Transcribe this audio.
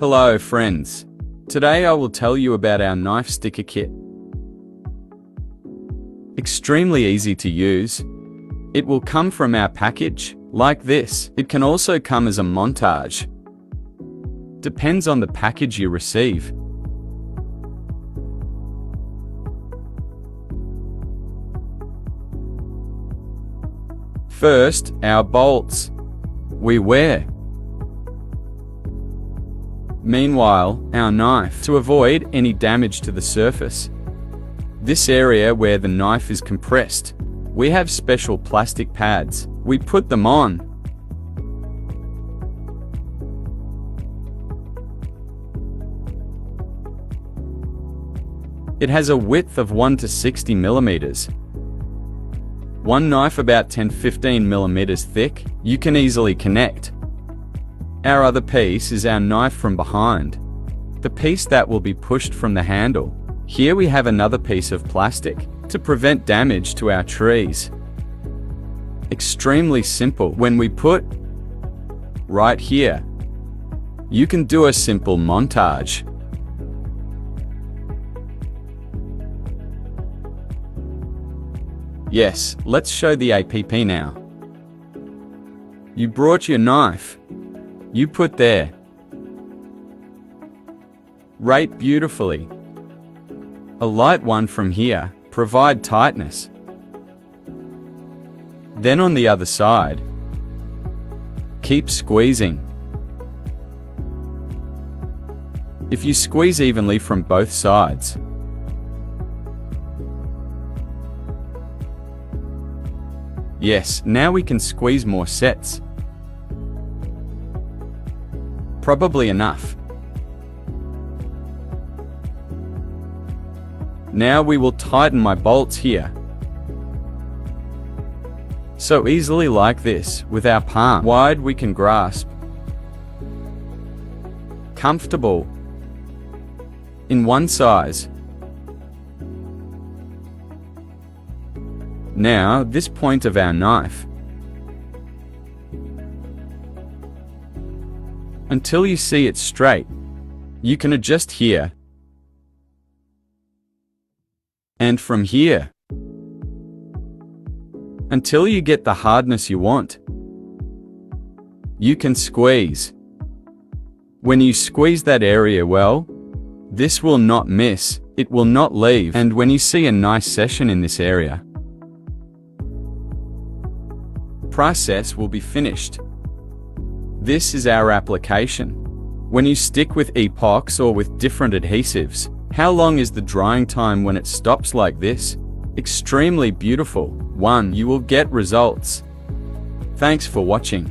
Hello friends. Today I will tell you about our knife sticker kit. Extremely easy to use. It will come from our package, like this. It can also come as a montage. Depends on the package you receive. First, our bolts. We wear. Meanwhile, our knife, to avoid any damage to the surface. This area where the knife is compressed, we have special plastic pads. We put them on. It has a width of 1 to 60 millimeters. One knife about 10-15 millimeters thick, you can easily connect. Our other piece is our knife from behind, the piece that will be pushed from the handle. Here we have another piece of plastic to prevent damage to our trees. Extremely simple. When we put right here, you can do a simple montage. Yes, let's show the APP now. You brought your knife. You put there. Rate beautifully. A light one from here, provide tightness. Then on the other side, keep squeezing. If you squeeze evenly from both sides, yes, now we can squeeze more sets. Probably enough. Now we will tighten my bolts here. So easily like this, with our palm wide we can grasp. Comfortable. In one size. Now this point of our knife. Until you see it straight, you can adjust here. And from here. Until you get the hardness you want. You can squeeze. When you squeeze that area well, this will not miss, it will not leave. And when you see a nice session in this area, process will be finished. This is our application. When you stick with epox or with different adhesives, how long is the drying time when it stops like this? Extremely beautiful. You will get results. Thanks for watching.